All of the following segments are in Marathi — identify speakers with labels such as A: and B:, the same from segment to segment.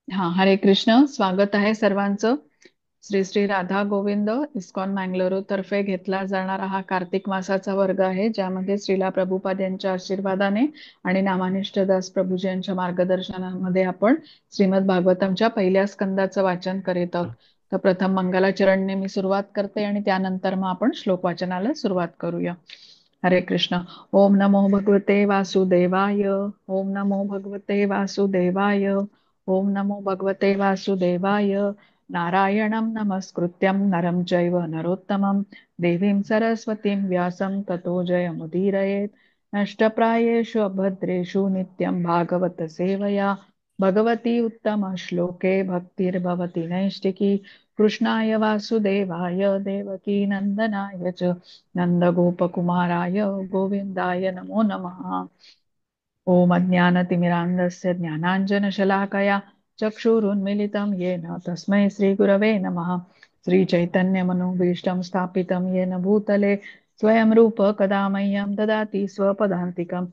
A: हा, हरे कृष्ण. स्वागत आहे सर्वांचं. श्री श्री राधा गोविंद इस्कॉन मँगलोरू तर्फे घेतला जाणारा हा कार्तिक मासाचा वर्ग आहे, ज्यामध्ये श्रीला प्रभुपाद यांच्या आशीर्वादाने आणि नामानिष्ठ दास प्रभूजी यांच्या मार्गदर्शनामध्ये आपण श्रीमद भागवतमच्या पहिल्या स्कंदाचं वाचन करीत आहोत. तर प्रथम मंगलाचरणने मी सुरुवात करते आणि त्यानंतर मग आपण श्लोक वाचनाला सुरुवात करूया. हरे कृष्ण. ओम नमो भगवते वासुदेवाय. ओम नमो भगवते वासुदेवाय. ओम नमो भगवते वासुदेवाय. नारायणं नमस्कृत्यं नरं चैव नरोत्तमं देवीं सरस्वतीं व्यासं ततो जयमुदीरयेत्. नष्टप्रायेषु अभद्रेषु नित्यं भागवत सेवया भगवती उत्तमश्लोके भक्तिर्भवति नैष्टिकी. कृष्णाय वासुदेवाय देवकी नन्दनाय च नन्दगोपकुमाराय गोविन्दाय नमो नमः. ॐ अज्ञानतिमिरान्धस्य ज्ञानाञ्जनशलाकया चक्षुरुन्मिलितं येन तस्मै श्रीगुरवे नमः. श्रीचैतन्यमनोभीष्टं स्थापितं येन भूतले स्वयं रूप कदा मह्यं ददाति स्वपदान्तिकम्.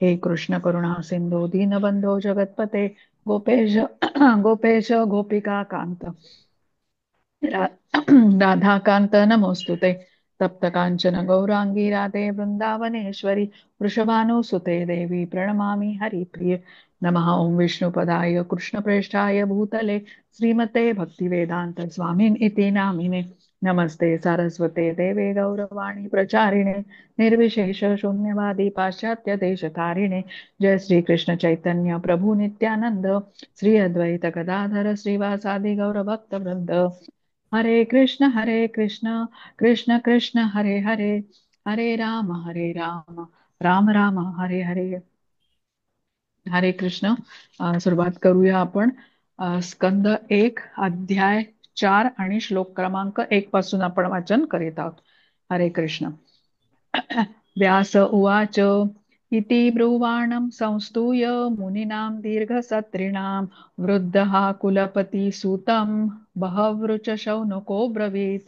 A: हे कृष्ण करुणा सिन्धो दीनबन्धो जगत्पते गोपेश गोपेश गोपिका कान्त राधाकान्त नमोऽस्तुते. तप्त काञ्चन गौराङ्गी राधे वृन्दावनेश्वरी वृषभानुसुते देवी प्रणमामि हरिप्रिये. नमः ॐ विष्णुपदाय कृष्णप्रेष्ठाय भूतले श्रीमते भक्तिवेदान्त स्वामिन् इति नामिने. नमस्ते सारस्वते देवे गौरवाणी प्रचारिणे निर्विशेष शून्यवादी पाश्चात्य देशतारिणे. जय श्री कृष्ण चैतन्य प्रभु नित्यानंद श्री अद्वैत गदाधर श्रीवासादि गौर भक्त वृंद. हरे कृष्ण कृष्ण कृष्ण हरे हरे, हरे राम राम राम हरे हरे. हरे कृष्ण. सुरुवात करूया आपण. स्कंद 1 अध्याय 4 आणि श्लोक क्रमांक 1 पासून आपण वाचन करीत आहोत. हरे कृष्ण. व्यास उवाच इति ब्रुवाणं संस्तूय मुनीनां दीर्घसत्रिणां वृद्धः कुलपती सूतं बहवृच शौनको ब्रवीत.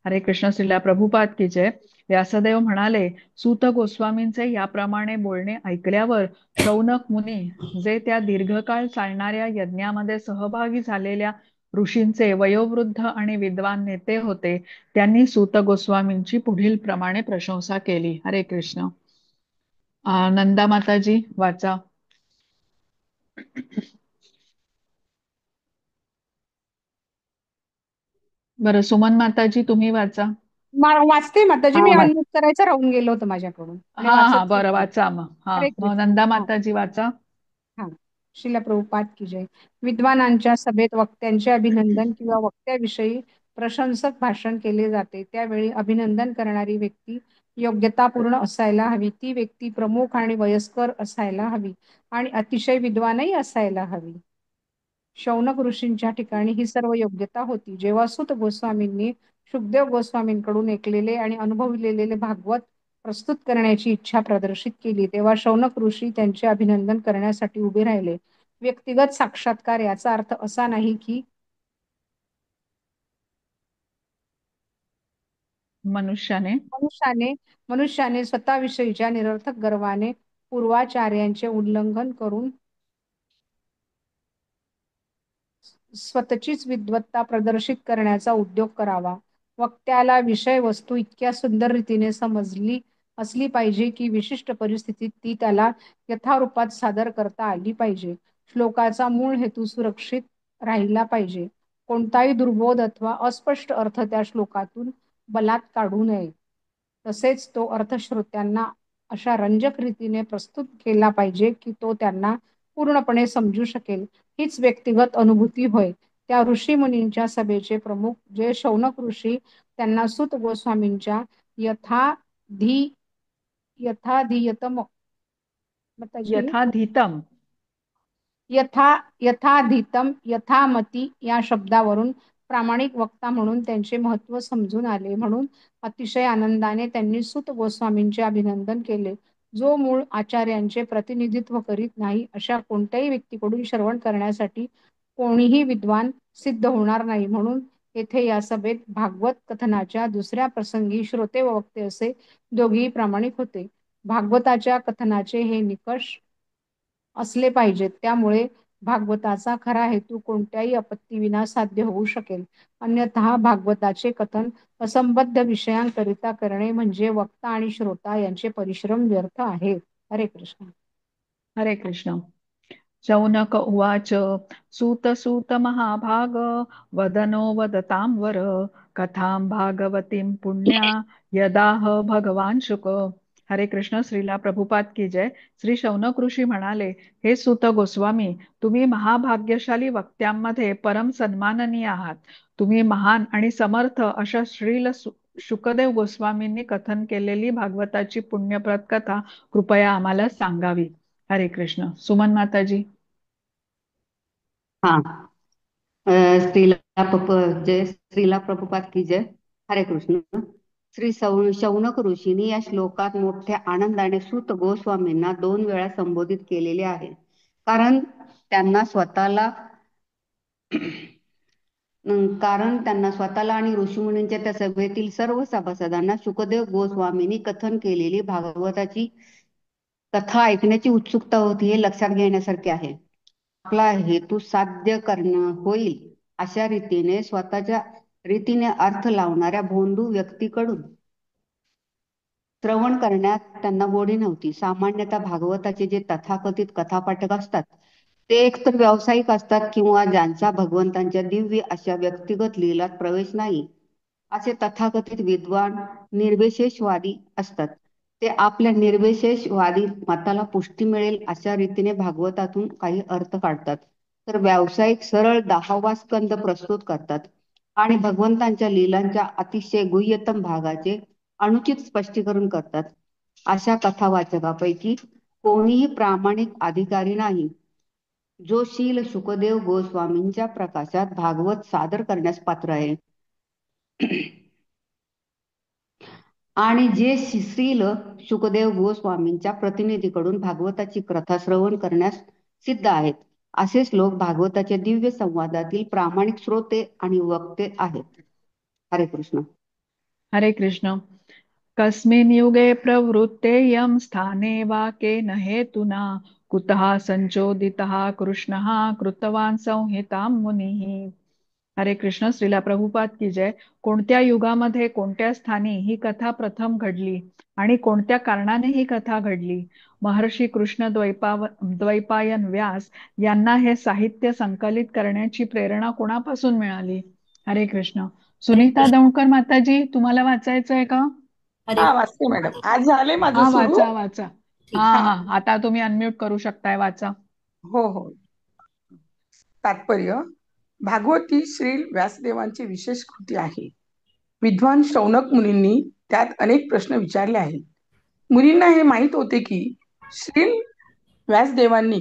A: हरे कृष्ण. श्रीला प्रभुपाद की जय. व्यासदेव म्हणाले, सूत गोस्वामींचे याप्रमाणे बोलणे ऐकल्यावर शौनक मुनी, जे त्या दीर्घकाळ चालणाऱ्या यज्ञामध्ये सहभागी झालेल्या ऋषींचे वयोवृद्ध आणि विद्वान नेते होते, त्यांनी सूत गोस्वामींची पुढील प्रमाणे प्रशंसा केली. हरे कृष्ण. नंदा माताजी वाचा. बरं, सुमन माताजी तुम्ही वाचा.
B: वाचते माताजी.
A: हा
B: मी
A: वाच.
B: अनम्यूट करायचं राहून गेलो होतं माझ्याकडून आणि
A: हा
B: वाचत
A: हा, बरं
B: होते.
A: वाचा मग. हा,
B: हरे
A: मग
B: कृष्ण.
A: नंदा
B: हा
A: माताजी वाचा.
B: हा. श्रीला प्रभुपाद की जय. विद्वानांच्या सभेत वक्त्यांचे अभिनंदन किंवा वक्त्याविषयी प्रशंसक भाषण केले जाते. त्यावेळी अभिनंदन करणारी व्यक्ती योग्यतापूर्ण असायला हवी. ती व्यक्ती प्रमुख आणि वयस्कर असायला हवी आणि अतिशय विद्वानही असायला हवी. शौनक ऋषींच्या ठिकाणी ही सर्व योग्यता होती. जेव्हा सूत गोस्वामींनी शुकदेव गोस्वामींकडून ऐकलेले आणि अनुभवलेले भागवत प्रस्तुत करण्याची इच्छा प्रदर्शित केली, तेव्हा शौनक ऋषी त्यांचे अभिनंदन करण्यासाठी उभे राहिले. व्यक्तिगत साक्षात्कार याचा अर्थ असा नाही की
A: मनुष्याने
B: मनुष्याने स्वतःविषयीच्या निरर्थक गर्वाने पूर्वाचार्यांचे उल्लंघन करून स्वतःचीच विद्वत्ता प्रदर्शित करण्याचा उद्योग करावा. वक्त्याला विषय वस्तू इतक्या सुंदर रीतीने समजली असली पाहिजे की विशिष्ट परिस्थितीत ती त्याला यथारूपात सादर करता आली पाहिजे. श्लोकाचा मूळ हेतू सुरक्षित राहिला पाहिजे. कोणताही दुर्बोध अथवा अस्पष्ट अर्थ त्या श्लोकातून बलात् काढू नये. तसेच तो अर्थ श्रोत्यांना अशा रंजक रीतीने प्रस्तुत केला पाहिजे की तो त्यांना पूर्णपणे समजू शकेल. हीच व्यक्तिगत अनुभूती होय. त्या ऋषीमुनींच्या सभेचे प्रमुख जे शौनक ऋषी त्यांना सूत गोस्वामींच्या यथाधी यथाधीयतम माताजी
A: यथाधीतम.
B: यथाधीतम यथामती या शब्दावरून प्रामाणिक वक्ता म्हणून त्यांचे महत्त्व समजून आले. म्हणून अतिशय आनंदाने त्यांनी सूत गोस्वामींचे अभिनंदन केले. जो मूळ आचार्यांचे प्रतिनिधित्व करीत नाही अशा कोणत्याही व्यक्तीकडून श्रवण करण्यासाठी कोणीही विद्वान सिद्ध होणार नाही. म्हणून येथे या सभेत भागवत कथनाच्या दुसऱ्या प्रसंगी श्रोते व वक्ते असे दोघेही प्रामाणिक होते. भागवताच्या कथनाचे हे निकष असले पाहिजेत. त्यामुळे भागवताचा खरा हेतू कोणत्याही आपत्तीविना साध्य होऊ शकेल. अन्यथा भागवताचे कथन असंबद्ध विषयांकरिता करणे म्हणजे वक्ता आणि श्रोता यांचे परिश्रम व्यर्थ आहेत. हरे कृष्ण.
A: हरे कृष्ण. शौनक उवाच सूत सूत महाभाग वदनो वदतां वर कथां भागवतीं पुण्या यदाह भगवान शुक. हरे कृष्ण. श्रीला प्रभुपाद की जय. श्री शौनक ऋषी म्हणाले, हे सूत गोस्वामी, तुम्ही महाभाग्यशाली वक्त्यांमध्ये परम सन्माननीय आहात. तुम्ही महान आणि समर्थ अशा श्रील शुकदेव गोस्वामींनी कथन केलेली भागवताची पुण्यप्रद कथा कृपया आम्हाला सांगावी. हरे कृष्ण. सुमन माताजी.
C: हाँ। श्रीला प्रभुपाद की जय. हरे कृष्ण. शौनक ऋषींनी या श्लोकात मोठ्या आनंदाने सूत गोस्वामींना 2 वेळा संबोधित केलेले आहे. कारण त्यांना स्वतःला आणि ऋषीमुनींच्या त्या सभेतील सर्व सभासदांना शुकदेव गोस्वामींनी कथन केलेली भागवताची कथा ऐकण्याची उत्सुकता होती, हे लक्षात घेण्यासारखे आहे. आपला हेतू साध्य करणं होईल अशा रीतीने स्वतःच्या रीतीने अर्थ लावणाऱ्या भोंदू व्यक्तीकडून श्रवण करण्यात त्यांना गोडी नव्हती. सामान्यतः भागवताचे जे तथाकथित कथापाठक असतात ते एकतर व्यावसायिक असतात किंवा ज्यांचा भगवंतांच्या दिव्य अशा व्यक्तिगत लीलात प्रवेश नाही असे तथाकथित विद्वान निर्विशेषवादी असतात. ते आपल्या निर्विशेषवादी मताला पुष्टी मिळेल अशा रीतीने भागवतातून काही अर्थ काढतात. तर व्यावसायिक सरळ 10वा स्कंद प्रस्तुत करतात आणि भगवंतांच्या लीलांच्या अतिशय गुह्यतम भागाचे अनुचित स्पष्टीकरण करतात. अशा कथावाचकापैकी कोणीही प्रामाणिक अधिकारी नाही जो शील शुकदेव गोस्वामींच्या प्रकाशात भागवत सादर करण्यास पात्र आहे. आणि जे श्रील शुकदेव गोस्वामींच्या प्रतिनिधीकडून भागवताची कथा श्रवण करण्यास सिद्ध आहेत, असेच लोक भागवताच्या दिव्य संवादातील प्रामाणिक श्रोते आणि वक्ते आहेत. हरे कृष्ण.
A: हरे कृष्ण. कस्मिन् युगे प्रवृत्तेयं स्थाने वा केन हेतुना कुतः संचोदितः कृष्णः कृतवान संहितां मुनिः. हरे कृष्ण. श्रीला प्रभुपाद की जय. कोणत्या युगामध्ये कोणत्या स्थानी ही कथा प्रथम घडली आणि कोणत्या कारणाने ही कथा घडली? महर्षी कृष्ण द्वैपायन व्यास यांना हे साहित्य संकलित करण्याची प्रेरणा कोणापासून मिळाली? हरे कृष्ण.
D: हरे
A: सुनीता
D: कृष्ण.
A: दौंडकर माताजी, तुम्हाला वाचायचं आहे का?
D: हरे
E: हा वाचते मॅडम. आज झाले माझं
A: हा,
E: सुरू.
A: वाचा वाचा.
D: ठीक.
A: हा
E: हा.
A: हा, आता तुम्ही अनम्यूट करू शकताय. वाचा.
E: हो हो. तात्पर्य: भागवती श्री व्यासदेवांची विशेष कृती आहे. विद्वान शौनक मुनींनी त्यात अनेक प्रश्न विचारले आहेत. मुनींना हे माहीत होते की श्री व्यासदेवांनी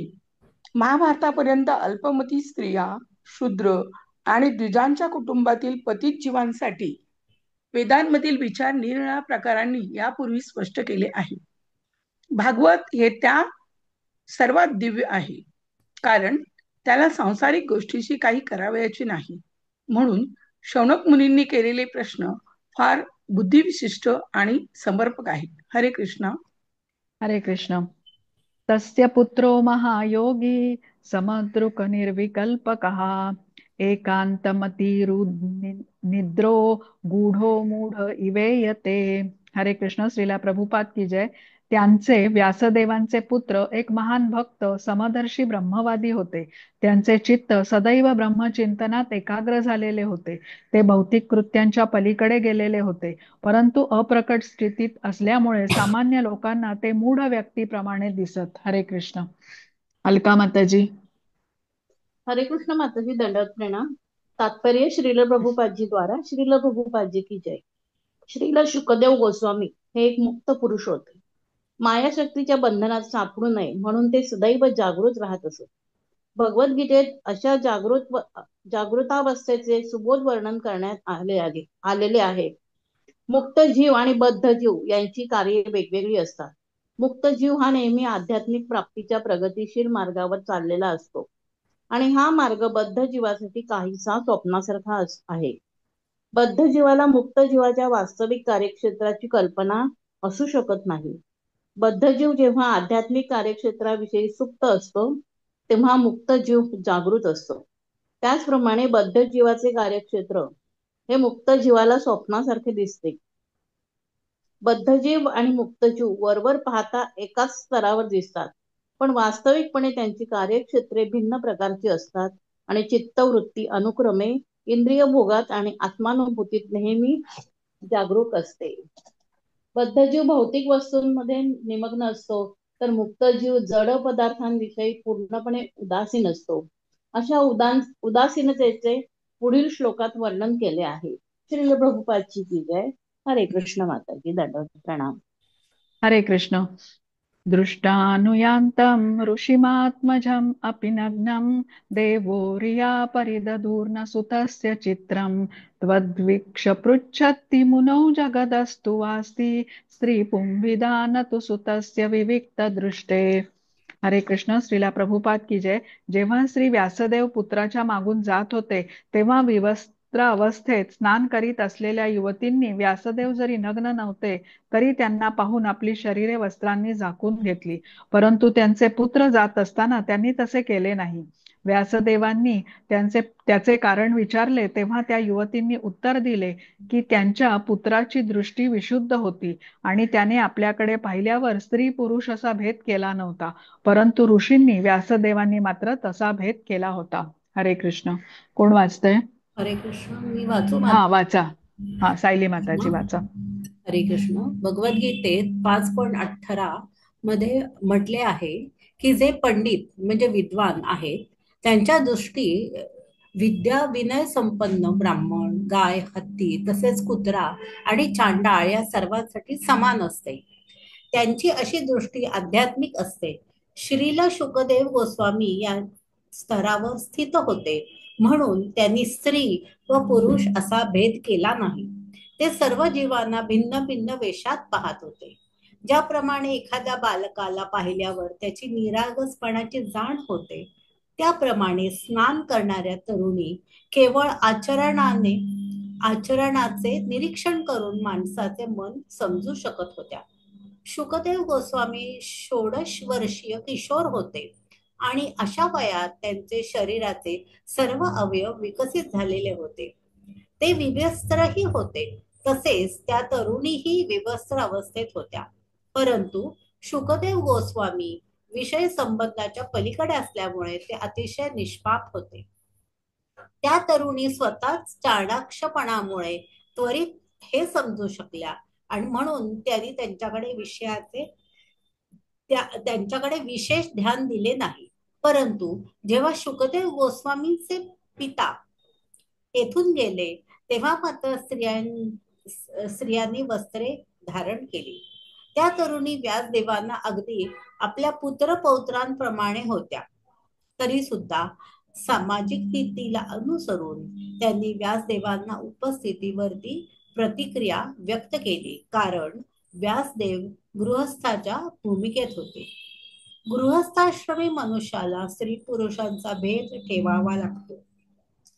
E: महाभारतापर्यंत अल्पमती स्त्रिया, शूद्र आणि द्विजांच्या कुटुंबातील पतित जीवांसाठी वेदांमधील विचार निरनिराळ्या प्रकारांनी यापूर्वी स्पष्ट केले आहे. भागवत हे त्या सर्वात दिव्य आहे, कारण त्याला सांसारिक गोष्टीशी काही करावयाचे नाही. म्हणून शौनक मुनींनी केलेले प्रश्न फार बुद्धिविशिष्ट आणि समर्पक आहेत. हरे कृष्ण.
A: हरे कृष्ण. तस्य पुत्रो महायोगी समदृक निर्विकल्पकः एकांतमतिरुनिद्रो गूढो मूढ इवेयते. हरे कृष्ण. श्रीला प्रभुपाद की जय. त्यांचे व्यासदेवांचे पुत्र एक महान भक्त समदर्शी ब्रह्मवादी होते. त्यांचे चित्त सदैव ब्रह्मचिंतनात एकाग्र झालेले होते. ते भौतिक कृत्यांच्या पलीकडे गेलेले होते, परंतु अप्रकट स्थितीत असल्यामुळे सामान्य लोकांना ते मूढ व्यक्तीप्रमाणे दिसत. हरे कृष्ण. अलका माताजी.
D: हरे कृष्ण माताजी, दंडवत प्रणाम. तात्पर्य: श्रील प्रभुपादजी द्वारा. श्रील प्रभुपादजी की जय. श्रील शुकदेव गोस्वामी हे एक मुक्त पुरुष होते. मायाशक्तीच्या बंधनात सापडू नये म्हणून ते सदैव जागृत राहत असत. भगवद्गीतेत अशा जागृतावस्थेचे सुबोध वर्णन करण्यात आलेले आहे. मुक्त जीव आणि बद्ध जीव यांची कार्ये वेगवेगळी असतात. मुक्त जीव हा नेहमी आध्यात्मिक प्राप्तीच्या प्रगतिशील मार्गावर चाललेला असतो आणि हा मार्ग बद्ध जीवासाठी काहीसा स्वप्नासारखा आहे. बद्ध जीवाला मुक्त जीवाच्या वास्तविक कार्यक्षेत्राची कल्पना असू शकत नाही. बद्धजीव जेव्हा आध्यात्मिक कार्यक्षेत्राविषयी सुप्त असतो तेव्हा मुक्त जीव जागृत असतो. त्याचप्रमाणे बद्ध जीवाचे कार्यक्षेत्र हे मुक्त जीवाला स्वप्नासारखे दिसते. बद्धजीव आणि मुक्तजीव वरवर पाहता एकाच स्तरावर दिसतात, पण वास्तविकपणे त्यांची कार्यक्षेत्रे भिन्न प्रकारची असतात आणि चित्तवृत्ती अनुक्रमे इंद्रिय भोगात आणि आत्मानुभूतीत नेहमी जागरूक असते. बद्धजीव भौतिक वस्तूंमध्ये निमग्न असतो, तर मुक्त जीव जड पदार्थांविषयी पूर्णपणे उदासीन असतो. अशा उदासीनतेचे पुढील श्लोकात वर्णन केले आहे. श्रील प्रभुपादची की जय. हरे कृष्ण माताजी. दंडवत प्रणाम.
A: हरे कृष्ण. दृष्टानुयान्तं ऋषिमात्मजम् अपि नग्नं देवो रिया परिदधूर्न सुतस्य चित्रं त्वद्वीक्ष पृच्छति मुनौ जगदस्तु वास्ति स्त्रीपुंविदानतु सुतस्य विविक्त दृष्टे. हरे कृष्ण. श्रीला प्रभुपाद की जय. जेव्हा श्री व्यासदेव पुत्राच्या मागून जात होते तेव्हा विवस्त्र अवस्थेत स्नान करीत असलेल्या युवतींनी व्यासदेव जरी नग्न नव्हते तरी त्यांना पाहून आपली शरीरे वस्त्रांनी झाकून घेतली, परंतु त्यांचे पुत्र जात असताना त्यांनी तसे केले नाही. व्यासदेवांनी त्याचे कारण विचारले तेव्हा त्या युवतींनी उत्तर दिले की त्यांच्या पुत्राची दृष्टी विशुद्ध होती आणि त्याने आपल्याकडे पाहिल्यावर स्त्री पुरुष असा भेद केला नव्हता, परंतु ऋषींनी व्यासदेवांनी मात्र तसा भेद केला होता. हरे कृष्ण. कोण वाचतंय?
F: हरे कृष्ण. मी वाचू?
A: हा वाचा. हा सायली माताजी वाचा.
F: हरे कृष्ण. भगवद्गीतेत 5.18 मध्ये म्हटले आहे की जे पंडित म्हणजे विद्वान आहेत त्यांच्या दृष्टी विद्या विनय संपन्न ब्राह्मण, गाय, हत्ती तसेच कुत्रा आणि चांडाळ या सर्वांसाठी समान असते. त्यांची अशी दृष्टी आध्यात्मिक असते. श्रील शुकदेव गोस्वामी या स्तरावर स्थित होते, म्हणून त्यांनी स्त्री व पुरुष असा भेद केला नाही. ते सर्व जीवांना भिन्न भिन्न वेशात पाहत होते. ज्याप्रमाणे एखाद्या बालकाला पाहिल्यावर त्याची निरागसपणाची जाण होते, त्याप्रमाणे स्नान करणाऱ्या तरुणी केवळ आचरणाचे निरीक्षण करून माणसाचे मन समजू शकत होत्या. शुकदेव गोस्वामी 16 वर्षीय किशोर होते आणि अशा वयात त्यांचे शरीराचे सर्व अवयव विकसित झालेले होते. ते विवस्त्रही होते, तसेच त्या तरुणीही विवस्त्र अवस्थेत होत्या. परंतु शुकदेव गोस्वामी विषय संबंधाच्या पलीकडे असल्यामुळे ते अतिशय निष्पाप होते. त्या तरुणी स्वतःच चाणाक्षपणामुळे त्वरित हे समजू शकल्या आणि म्हणून त्यांनी त्यांच्याकडे विशेष ध्यान दिले नाही. परंतु जेव्हा शुकदेव गोस्वामींचे पिता येथून गेले तेव्हा मात्र स्त्रियांनी वस्त्रे धारण केली. त्या तरुणी व्यासदेवांना अगदी आपल्या पुत्र पौत्रांप्रमाणे होत्या. तरी सुद्धा सामाजिक नीतीला अनुसरून त्यांनी व्यासदेवांना उपस्थितीवरती प्रतिक्रिया व्यक्त केली, कारण व्यासदेव गृहस्थाच्या भूमिकेत होते. गृहस्थाश्रमी मनुष्याला स्त्री पुरुषांचा भेद ठेवावा लागतो,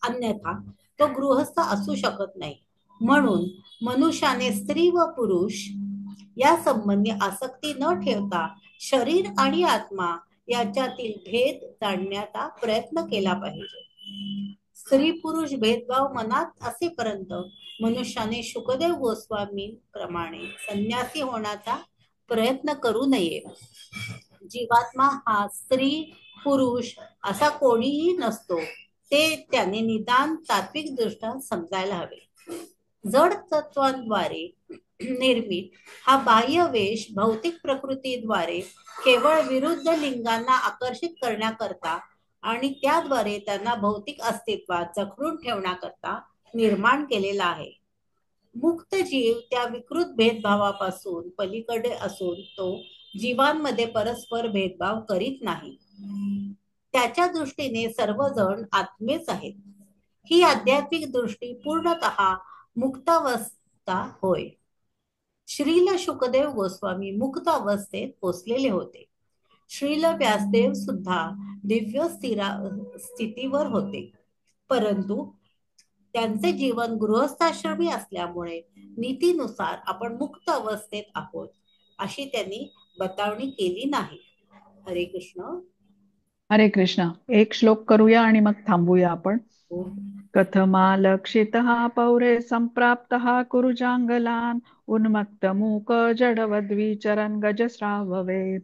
F: अन्यथा तो गृहस्थ असू शकत नाही. म्हणून मनुष्याने स्त्री व पुरुष या संबंधी आसक्ती न ठेवता शरीर आणि आत्मा याच्यातील भेद जाणण्याचा प्रयत्न केला पाहिजे. स्त्री पुरुष भेदभाव मनात असेपर्यंत मनुष्याने शुकदेव गोस्वामी प्रमाणे संन्यासी होण्याचा प्रयत्न करू नये. जीवात्मा हा स्त्री पुरुष असा कोणीही नसतो, ते त्याने निदान तात्विक दृष्ट्या समजायला हवे. जड तत्वांद्वारे निर्मित हा बाह्य वेश भौतिक प्रकृतीद्वारे केवळ विरुद्ध लिंगांना आकर्षित करण्याकरता आणि त्याद्वारे त्यांना भौतिक अस्तित्वात जखडून ठेवण्याकरता निर्माण केलेला आहे. मुक्त जीव त्या विकृत भेदभावापासून पलीकडे असून तो जीवांमध्ये परस्पर भेदभाव करीत नाही. त्याच्या दृष्टीने सर्वजण आत्मेच आहेत. ही आध्यात्मिक दृष्टी पूर्णतः मुक्त अवस्था होय. श्रील शुकदेव गोस्वामी मुक्त अवस्थेत पोचलेले होते. श्रील व्यासदेव सुद्धा दिव्य स्थितीवर होते, परंतु त्यांचे जीवन गृहस्थाश्रमी असल्यामुळे नीतीनुसार आपण मुक्त अवस्थेत आहोत अशी त्यांनी बतावणी केली नाही. हरे कृष्ण.
A: हरे कृष्ण. एक श्लोक करूया आणि मग थांबूया आपण.
F: हो.
A: कथमालक्षितः पौरे सम्प्राप्तः कुरुजांगलान् उन्मत्तमूक जडवद्विचरन् गजस्राववे.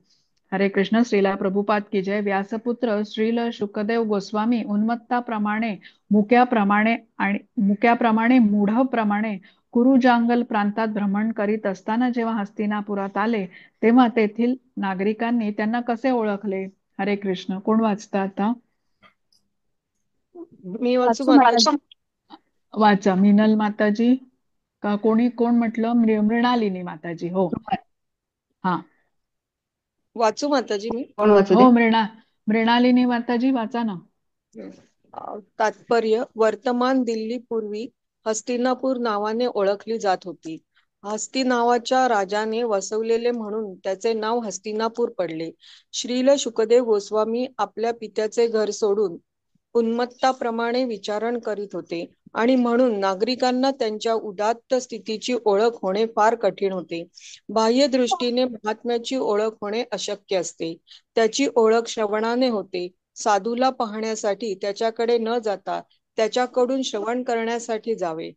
A: हरे कृष्ण. श्रीला प्रभुपाद की जय. व्यासपुत्र श्रील शुकदेव गोस्वामी उन्मत्ताप्रमाणे मुक्याप्रमाणे मूढप्रमाणे कुरुजांगल प्रांतात भ्रमण करीत असताना जेव्हा हस्तिनापुरात आले तेव्हा तेथील नागरिकांनी त्यांना कसे ओळखले? हरे कृष्ण. कोण वाचतं आता?
G: मी वाचू
B: वाचू
G: माताजी.
A: वाचा. मिनल माताजी का कोण म्हटलं? मृणालिनी माताजी. हो, हा.
G: वाचू माताजी मी.
C: कोण वाचू
A: हो,
C: दे?
A: मृणालिनी माताजी वाचा ना.
G: तात्पर्य: वर्तमान दिल्ली पूर्वी हस्तिनापूर नावाने ओळखली जात होती. हस्ती नावाच्या राजाने वसवलेले म्हणून त्याचे नाव हस्तिनापूर पडले. श्रील शुकदेव गोस्वामी आपल्या पित्याचे घर सोडून उन्मत्ताप्रमाणे विचारण करीत होते आणि म्हणून नागरिकांना त्यांच्या उदात्त स्थितीची ओळख होणे फार कठीण होते. बाह्य दृष्टीने महात्म्याची ओळख होणे अशक्य असते. त्याची ओळख श्रवणाने होते. साधूला पाहण्यासाठी त्याच्याकडे न जाता त्याच्याकडून श्रवण करण्यासाठी जावे.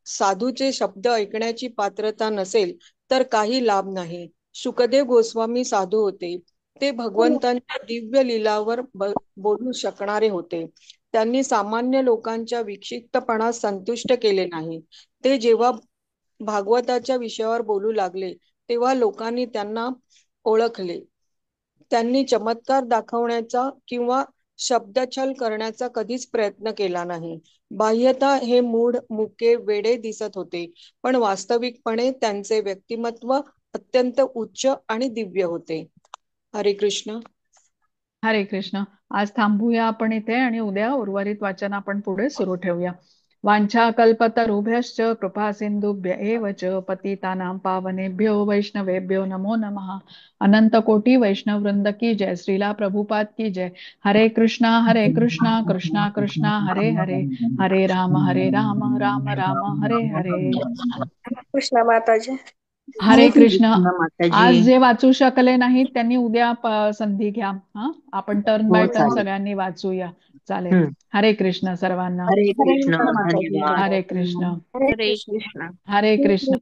G: साधूचे शब्द ऐकण्याची पात्रता नसेल तर काही लाभ नाही. शुकदेव गोस्वामी साधू होते. ते भगवंतांच्या दिव्य लीलावर बोलू शकणारे होते. त्यांनी सामान्य लोकांच्या विक्षिप्तपणास संतुष्ट केले नाही. ते जेव्हा भागवताच्या विषयावर बोलू लागले तेव्हा लोकांनी त्यांना ओळखले. त्यांनी चमत्कार दाखवण्याचा किंवा शब्दछल करण्याचा कधीच प्रयत्न केला नाही. बाह्यतः हे मूढ मुके वेडे दिसत होते, पण वास्तविकपणे त्यांचे व्यक्तिमत्व अत्यंत उच्च आणि दिव्य होते. हरे कृष्ण.
A: हरे कृष्ण. आज थांबूया आपण इथे आणि उद्या उर्वरित वाचन आपण पुढे सुरू ठेवूया. वांछा कल्पतरुभ्यश्च कृपा सिंधुभ्य एव च पतितानां पावनेभ्यो वैष्णवेभ्यो नमो नमः. अनंत कोटी वैष्णव वृंद की जय. श्रीला प्रभुपाद की जय. हरे कृष्णा कृष्णा कृष्णा हरे हरे, हरे राम राम राम हरे हरे.
G: कृष्ण माताजी.
A: हरे कृष्ण.
C: माताजी.
A: आज जे वाचू शकले नाहीत त्यांनी उद्या संधी घ्या. हा, आपण टर्न
C: हो,
A: बाय टर्न
C: चालेल.
A: सगळ्यांनी वाचूया. चालेल. हरे कृष्ण सर्वांना.
C: हरे कृष्ण.
B: माताजी.
C: धन्यवाद.
A: हरे कृष्ण.
G: हरे कृष्ण.
A: हरे कृष्ण.